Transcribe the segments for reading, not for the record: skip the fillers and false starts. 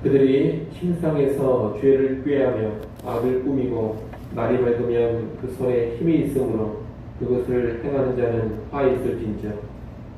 그들이 침상에서 죄를 꾀하며 악을 꾸미고 날이 밝으면 그 손에 힘이 있으므로 그것을 행하는 자는 화 있을진저.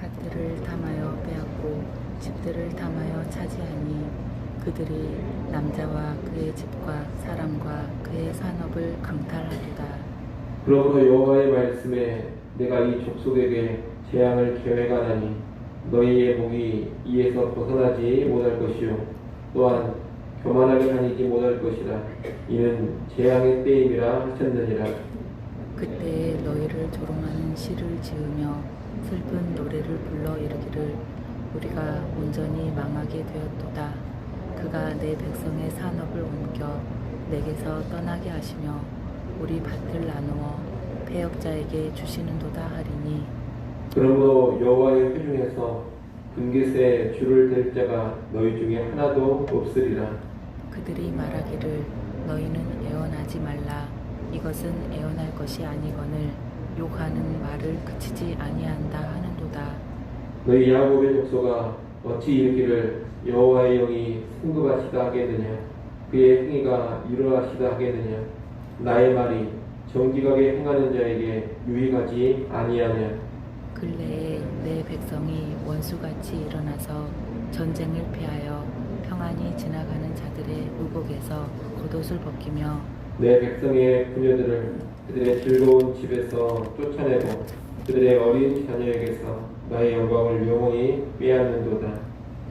밭들을 탐하여 빼앗고 집들을 탐하여 차지하니 그들이 남자와 그의 집과 사람과 그의 산업을 강탈하리라. 그러므로 여호와의 말씀에 내가 이 족속에게 재앙을 계획하나니 너희의 목이 이에서 벗어나지 못할 것이요 또한 교만하게 다니지 못할 것이라. 이는 재앙의 때임이라 하셨느니라. 그때에 너희를 조롱하는 시를 지으며 슬픈 노래를 불러 이르기를 우리가 온전히 망하게 되었도다. 그가 내 백성의 산업을 옮겨 내게서 떠나게 하시며 우리 밭을 나누어 패역자에게 주시는도다 하리니 그러므로 여호와의 회중에서 분깃에 줄을 댈 자가 너희 중에 하나도 없으리라. 그들이 말하기를 너희는 애원하지 말라. 이것은 애원할 것이 아니거늘 욕하는 말을 그치지 아니한다 하는도다. 너희 야곱의 족속아 어찌 이르기를 여호와의 영이 승급하시다 하겠느냐 그의 행위가 이러하시다 하겠느냐. 나의 말이 정직하게 행하는 자에게 유익하지 아니하냐. 근래에 내 백성이 원수같이 일어나서 전쟁을 피하여 평안히 지나가는 자들의 의복에서 겉옷을 벗기며 내 백성의 부녀들을 그들의 즐거운 집에서 쫓아내고 그들의 어린 자녀에게서 나의 영광을 영원히 빼앗는도다.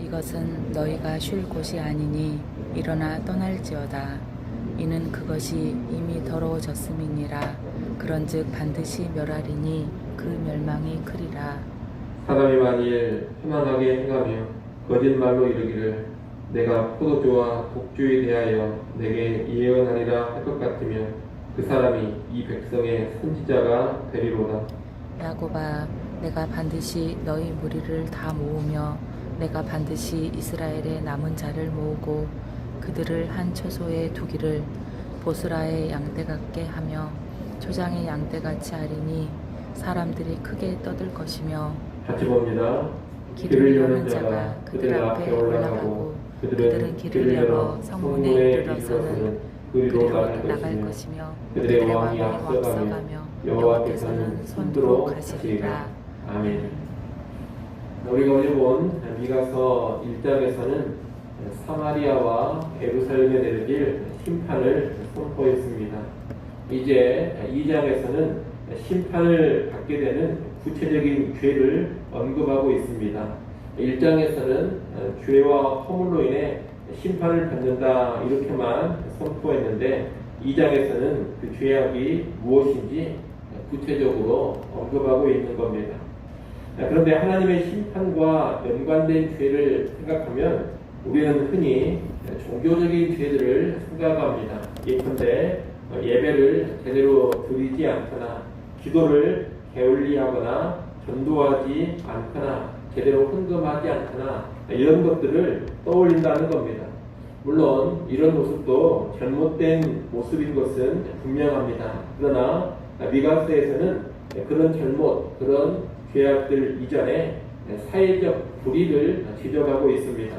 이것은 너희가 쉴 곳이 아니니 일어나 떠날지어다. 이는 그것이 이미 더러워졌음이니라. 그런즉 반드시 멸하리니 그 멸망이 크리라. 사람이 만일 편안하게 행하며 거짓말로 이르기를 내가 포도주와 독주에 대하여 내게 예언하리라 할 것 같으면 그 사람이 이 백성의 선지자가 되리로다. 야곱아, 내가 반드시 너희 무리를 다 모으며 내가 반드시 이스라엘의 남은 자를 모으고 그들을 한 처소에 두기를 보스라의 양떼 같게 하며 초장의 양떼같이 하리니 사람들이 크게 떠들 것이며 같이 봅니다. 길을 여는 자가 그들 앞에 올라가고 그들은 길을 열어 성문에 이르러서는 그리로 나갈 것이며 그들의 왕이 앞서가며 여호와께서는 손들어 가시리라. 아멘. 우리가 오늘 본 미가서 1장에서는 사마리아와 예루살렘에 내려질 심판을 선포했습니다. 이제 2장에서는 심판을 받게 되는 구체적인 죄를 언급하고 있습니다. 1장에서는 죄와 허물로 인해 심판을 받는다 이렇게만 선포했는데 2장에서는 그 죄악이 무엇인지 구체적으로 언급하고 있는 겁니다. 그런데 하나님의 심판과 연관된 죄를 생각하면 우리는 흔히 종교적인 죄들을 생각합니다. 예컨대 예배를 제대로 드리지 않거나 기도를 게을리하거나 전도하지 않거나 제대로 헌금하지 않거나 이런 것들을 떠올린다는 겁니다. 물론 이런 모습도 잘못된 모습인 것은 분명합니다. 그러나 미가서에서는 그런 잘못, 그런 죄악들 이전에 사회적 불의를 지적하고 있습니다.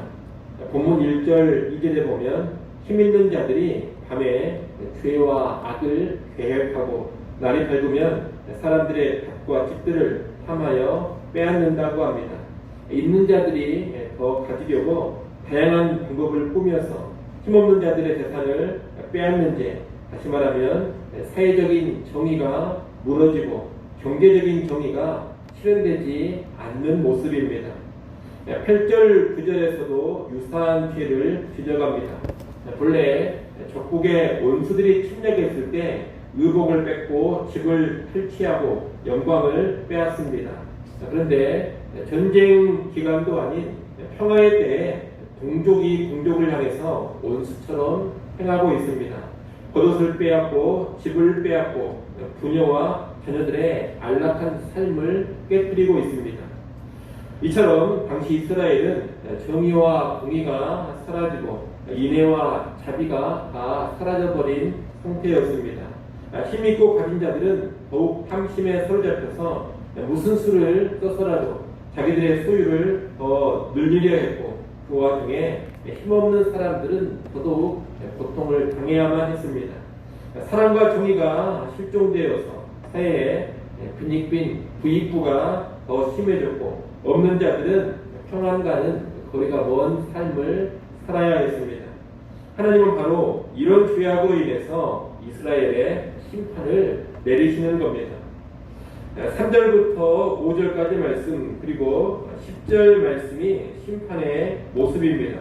본문 1절, 2절에 보면 힘 있는 자들이 밤에 죄와 악을 계획하고 날이 밝으면 사람들의 밭과 집들을 탐하여 빼앗는다고 합니다. 있는 자들이 더 가지려고 다양한 방법을 꾸며서 힘없는 자들의 재산을 빼앗는 죄, 다시 말하면 사회적인 정의가 무너지고 경제적인 정의가 실현되지 않는 모습입니다. 8절, 9절에서도 유사한 죄를 지적합니다. 본래 적국의 원수들이 침략했을 때 의복을 뺏고 집을 탈취하고 영광을 빼앗습니다. 그런데 전쟁 기간도 아닌 평화의 때에 동족이 동족을 향해서 원수처럼 행하고 있습니다. 겉옷을 빼앗고 집을 빼앗고 부녀와 자녀들의 안락한 삶을 깨뜨리고 있습니다. 이처럼 당시 이스라엘은 정의와 공의가 사라지고 인애와 자비가 다 사라져버린 상태였습니다. 힘있고 가진 자들은 더욱 탐심에 사로잡혀서 무슨 수를 써서라도 자기들의 소유를 더 늘리려 했고 그 와중에 힘없는 사람들은 더더욱 고통을 당해야만 했습니다. 사랑과 정의가 실종되어서 사회에 빈익빈 부익부가 더 심해졌고 없는 자들은 평안과는 거리가 먼 삶을 살아야 했습니다. 하나님은 바로 이런 죄악으로 인해서 이스라엘에 심판을 내리시는 겁니다. 3절부터 5절까지 말씀 그리고 10절 말씀이 심판의 모습입니다.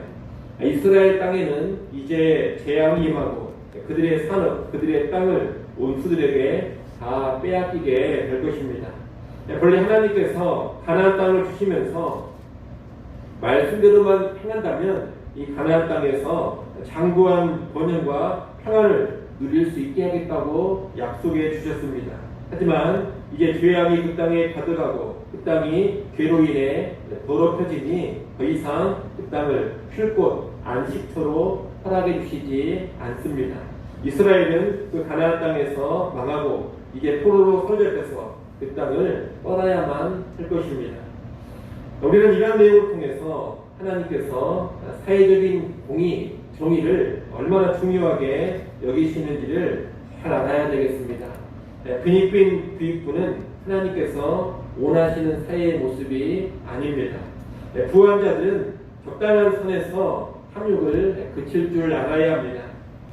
이스라엘 땅에는 이제 재앙이 임하고 그들의 산업, 그들의 땅을 원수들에게 다 빼앗기게 될 것입니다. 본래 하나님께서 가나안 땅을 주시면서 말씀대로만 행한다면 이 가나안 땅에서 장구한 번영과 평안을 누릴 수 있게 하겠다고 약속해 주셨습니다. 하지만 이제 죄악이 그 땅에 가득하고 그 땅이 죄로 인해 더럽혀지니 더 이상 그 땅을 쉴 곳 안식처로 허락해 주시지 않습니다. 이스라엘은 그 가나안 땅에서 망하고 이제 포로로 소멸돼서 그 땅을 떠나야만 할 것입니다. 우리는 이러한 내용을 통해서 하나님께서 사회적인 공의, 정의를 얼마나 중요하게 여기시는지를 잘 알아야 되겠습니다. 빈익빈 부익부는 하나님께서 원하시는 사회의 모습이 아닙니다. 부한 자들은 적당한 선에서 탐욕을 그칠 줄 알아야 합니다.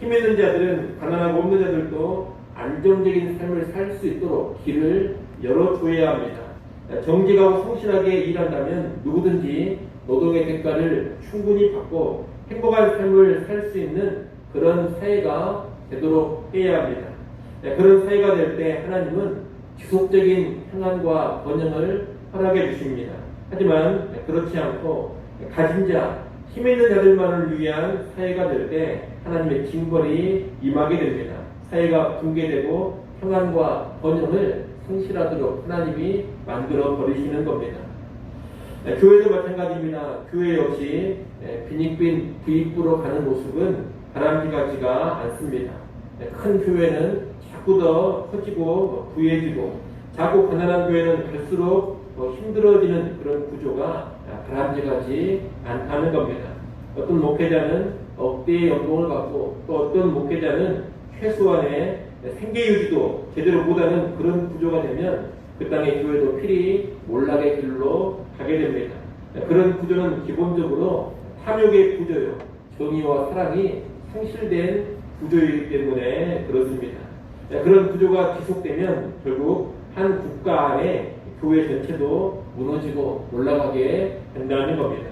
힘 있는 자들은 가난하고 없는 자들도 안정적인 삶을 살 수 있도록 길을 열어줘야 합니다. 정직하고 성실하게 일한다면 누구든지 노동의 대가를 충분히 받고 행복한 삶을 살 수 있는 그런 사회가 되도록 해야 합니다. 그런 사회가 될 때 하나님은 지속적인 평안과 번영을 허락해 주십니다. 하지만 그렇지 않고 가진 자, 힘 있는 자들만을 위한 사회가 될 때 하나님의 징벌이 임하게 됩니다. 사회가 붕괴되고 평안과 번영을 성실하도록 하나님이 만들어 버리시는 겁니다. 교회도 마찬가지입니다. 교회 역시 빈익빈 부익부로 가는 모습은 바람직하지가 않습니다. 큰 교회는 자꾸 더 커지고 부유해지고 자꾸 가난한 교회는 갈수록 더 힘들어지는 그런 구조가 바람직하지 않다는 겁니다. 어떤 목회자는 억대의 연봉을 받고 또 어떤 목회자는 최소한의 생계유지도 제대로 못하는 그런 구조가 되면 그 땅의 교회도 필히 몰락의 길로 가게 됩니다. 그런 구조는 기본적으로 탐욕의 구조요. 정의와 사랑이 상실된 구조이기 때문에 그렇습니다. 그런 구조가 지속되면 결국 한 국가 안에 교회 전체도 무너지고 올라가게 된다는 겁니다.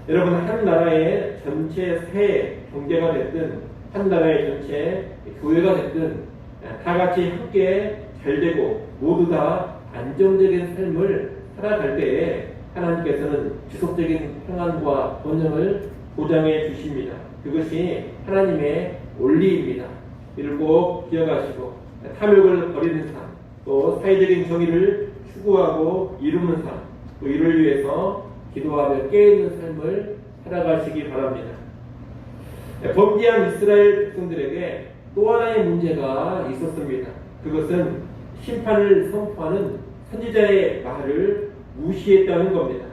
여러분, 한 나라의 전체 사회 경제가 됐든 한 나라의 전체 교회가 됐든 다 같이 함께 잘 되고 모두 다 안정적인 삶을 살아갈 때에 하나님께서는 지속적인 평안과 번영을 보장해 주십니다. 그것이 하나님의 원리입니다. 이를 꼭 기억하시고 탐욕을 버리는 삶, 또 사회적인 정의를 추구하고 이루는 삶, 또 이를 위해서 기도하며 깨어있는 삶을 살아가시기 바랍니다. 범죄한 이스라엘 백성들에게 또 하나의 문제가 있었습니다. 그것은 심판을 선포하는 선지자의 말을 무시했다는 겁니다.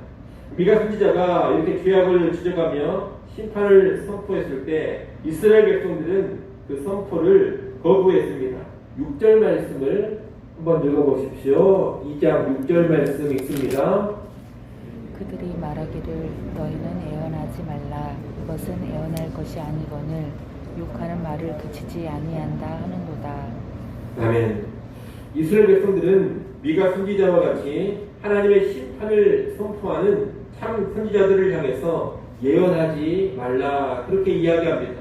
미가 선지자가 이렇게 죄악을 지적하며 심판을 선포했을 때 이스라엘 백성들은 그 선포를 거부했습니다. 6절 말씀을 한번 읽어보십시오. 2장 6절 말씀 읽습니다. 그들이 말하기를 너희는 애언하지 말라. 이것은 애언할 것이 아니거늘 욕하는 말을 그치지 아니한다 하는도다. 아멘. 이스라엘 백성들은 미가 선지자와 같이 하나님의 심판을 선포하는 참 선지자들을 향해서 예언하지 말라 그렇게 이야기합니다.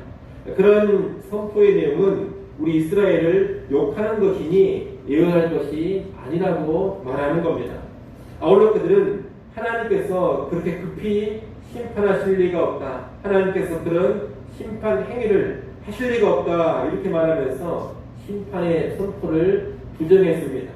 그런 선포의 내용은 우리 이스라엘을 욕하는 것이니 예언할 것이 아니라고 말하는 겁니다. 아울러 그들은 하나님께서 그렇게 급히 심판하실 리가 없다. 하나님께서 그런 심판 행위를 하실 리가 없다. 이렇게 말하면서 심판의 선포를 부정했습니다.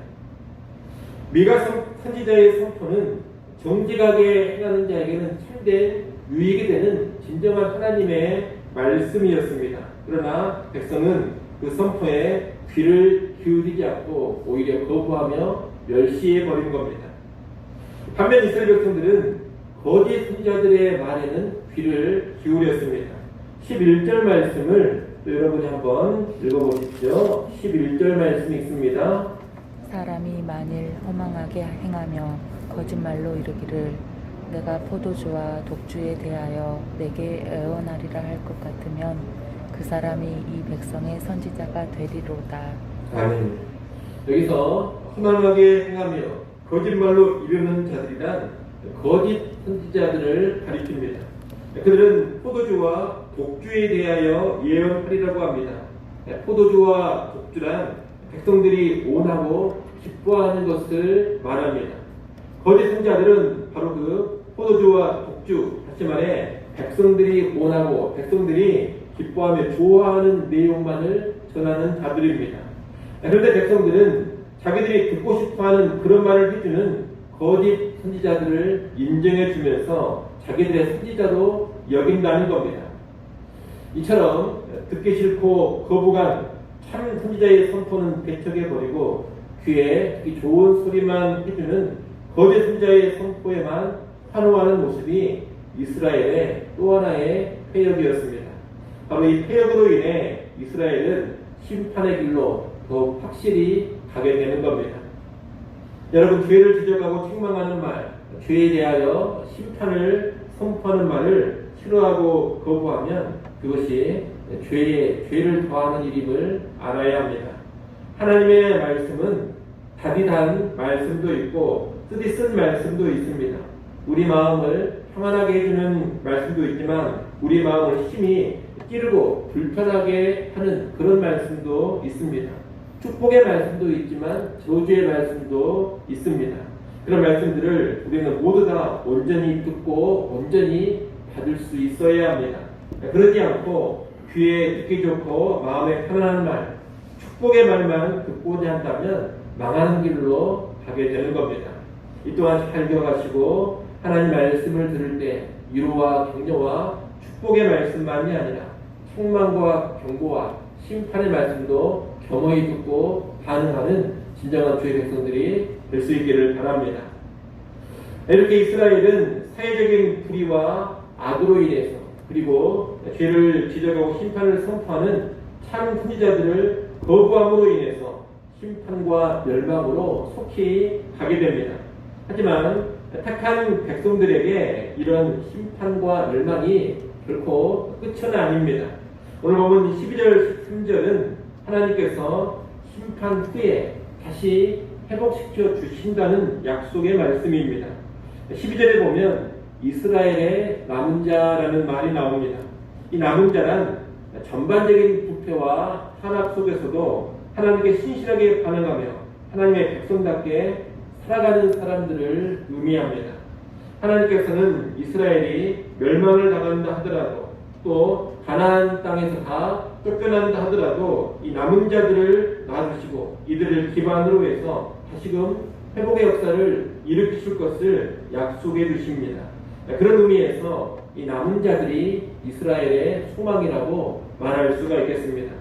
미가 선지자의 선포는 정직하게 행하는 자에게는 참된 유익이 되는 진정한 하나님의 말씀이었습니다. 그러나 백성은 그 선포에 귀를 기울이지 않고 오히려 거부하며 멸시해 버린 겁니다. 반면 이스라엘 백성들은 거짓 선지자들의 말에는 귀를 기울였습니다. 11절 말씀을 또 여러분이 한번 읽어보십시오. 11절 말씀 읽습니다. 사람이 만일 허망하게 행하며 거짓말로 이르기를 내가 포도주와 독주에 대하여 내게 애원하리라 할 것 같으면 그 사람이 이 백성의 선지자가 되리로다. 아멘. 여기서 허망하게 행하며 거짓말로 이르는 자들이란 거짓 선지자들을 가리킵니다. 그들은 포도주와 독주에 대하여 예언하리라고 합니다. 포도주와 독주란 백성들이 원하고 기뻐하는 것을 말합니다. 거짓 선지자들은 바로 그 포도주와 독주, 다시 말해 백성들이 원하고 백성들이 기뻐하며 좋아하는 내용만을 전하는 자들입니다. 그런데 백성들은 자기들이 듣고 싶어하는 그런 말을 해주는 거짓 선지자들을 인정해 주면서 자기들의 선지자로 여긴다는 겁니다. 이처럼 듣기 싫고 거부간 참 선지자의 선포는 배척해버리고 귀에 듣기 좋은 소리만 해주는 거짓 선지자의 선포에만 환호하는 모습이 이스라엘의 또 하나의 패역이었습니다. 바로 이 패역으로 인해 이스라엘은 심판의 길로 더욱 확실히 가게 되는 겁니다. 여러분, 죄를 지적하고 책망하는 말, 죄에 대하여 심판을 선포하는 말을 싫어하고 거부하면 그것이 죄를 더하는 일임을 알아야 합니다. 하나님의 말씀은 답이 단 말씀도 있고 뜻이 쓴 말씀도 있습니다. 우리 마음을 평안하게 해주는 말씀도 있지만 우리 마음을 힘이 찌르고 불편하게 하는 그런 말씀도 있습니다. 축복의 말씀도 있지만 저주의 말씀도 있습니다. 그런 말씀들을 우리는 모두 다 온전히 듣고 온전히 받을 수 있어야 합니다. 그러지 않고 귀에 듣기 좋고 마음에 편안한 말, 축복의 말만 듣고자 한다면 망하는 길로 가게 되는 겁니다. 이 또한 잘 기억하시고 하나님 말씀을 들을 때 위로와 격려와 축복의 말씀만이 아니라 책망과 경고와 심판의 말씀도 겸허히 듣고 반응하는 진정한 주의 백성들이 될 수 있기를 바랍니다. 이렇게 이스라엘은 사회적인 불의와 악으로 인해서 그리고 죄를 지적하고 심판을 선포하는 참 선지자들을 거부함으로 인해서 심판과 멸망으로 속히 가게 됩니다. 하지만 택한 백성들에게 이런 심판과 멸망이 결코 끝은 아닙니다. 오늘 보면 12절, 13절은 하나님께서 심판 후에 다시 회복시켜 주신다는 약속의 말씀입니다. 12절에 보면 이스라엘의 남은 자라는 말이 나옵니다. 이 남은 자란 전반적인 부패와 탄압 속에서도 하나님께 신실하게 반응하며 하나님의 백성답게 살아가는 사람들을 의미합니다. 하나님께서는 이스라엘이 멸망을 당한다 하더라도 또 가나안 땅에서 다 쫓겨난다 하더라도 이 남은 자들을 놔주시고 이들을 기반으로 해서 다시금 회복의 역사를 일으키실 것을 약속해 주십니다. 그런 의미에서 이 남은 자들이 이스라엘의 소망이라고 말할 수가 있겠습니다.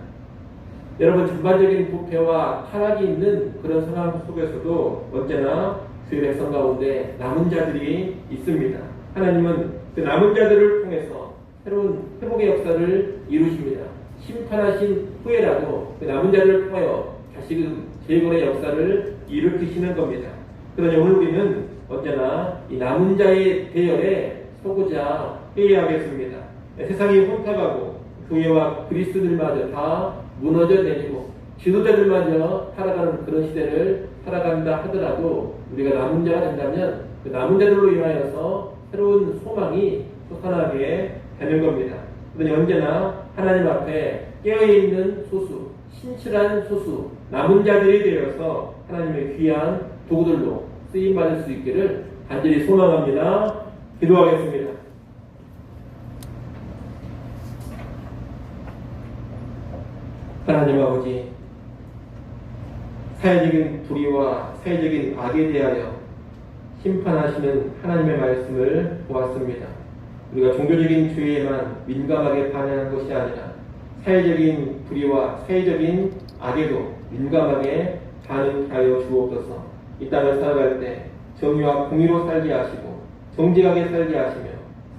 여러분, 전반적인 부패와 타락이 있는 그런 상황 속에서도 언제나 주의 백성 가운데 남은 자들이 있습니다. 하나님은 그 남은 자들을 통해서 새로운 회복의 역사를 이루십니다. 심판하신 후에라도 그 남은 자들을 통하여 다시금 재건의 역사를 일으키시는 겁니다. 그러니 오늘 우리는 언제나 이 남은 자의 대열에 서고자 해야 하겠습니다. 세상이 혼탁하고 교회와 그리스도들마저 다 무너져 내리고 지도자들마저 살아가는 그런 시대를 살아간다 하더라도 우리가 남은 자가 된다면 그 남은 자들로 인하여서 새로운 소망이 솟아나게 되는 겁니다. 그러니 언제나 하나님 앞에 깨어있는 소수, 신실한 소수, 남은 자들이 되어서 하나님의 귀한 도구들로 쓰임받을 수 있기를 간절히 소망합니다. 기도하겠습니다. 하나님 아버지, 사회적인 불의와 사회적인 악에 대하여 심판하시는 하나님의 말씀을 보았습니다. 우리가 종교적인 죄에만 민감하게 반응한 것이 아니라 사회적인 불의와 사회적인 악에도 민감하게 반응하여 주옵소서. 이 땅을 살아갈 때 정의와 공의로 살게 하시고 정직하게 살게 하시며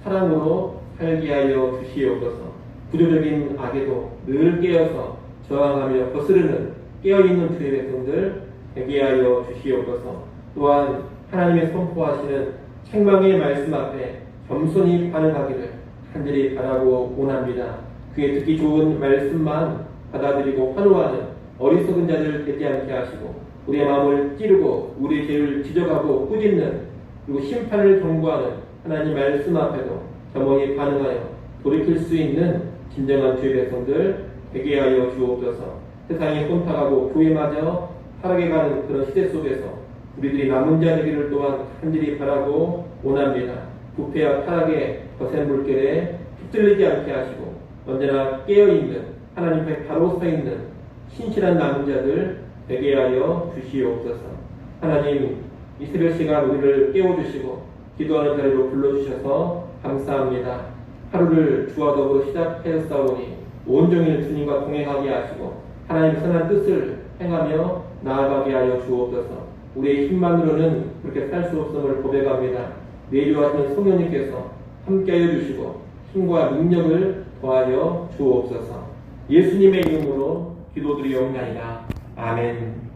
사랑으로 살게 하여 주시옵소서. 구조적인 악에도 늘 깨어서 저항하며 거스르는 깨어있는 주의 백성들 되게 하여 주시옵소서. 또한 하나님의 선포하시는 책망의 말씀 앞에 겸손히 반응하기를 간절히 바라고 원합니다. 그의 듣기 좋은 말씀만 받아들이고 환호하는 어리석은 자들 되지 않게 하시고 우리의 마음을 찌르고 우리의 죄를 지적하고 꾸짖는 그리고 심판을 경고하는 하나님 말씀 앞에도 겸허히 반응하여 돌이킬 수 있는 진정한 주의 백성들 되게 하여 주옵소서. 세상이 혼탁하고 교회마저 타락해 가는 그런 시대 속에서 우리들이 남은 자 되기를 또한 간절히 바라고 원합니다. 부패와 타락의 거센 물결에 휩쓸리지 않게 하시고 언제나 깨어있는 하나님 앞에 바로 서 있는 신실한 남은 자들 되게 하여 주시옵소서. 하나님, 이 새벽 시간 우리를 깨워주시고 기도하는 자리로 불러주셔서 감사합니다. 하루를 주와 더불어 시작하였사오니 온종일 주님과 동행하게 하시고 하나님의 선한 뜻을 행하며 나아가게 하여 주옵소서. 우리의 힘만으로는 그렇게 살 수 없음을 고백합니다. 내주하시는 성령님께서 함께하여 주시고 힘과 능력을 더하여 주옵소서. 예수님의 이름으로 기도드리옵나이다. 아멘.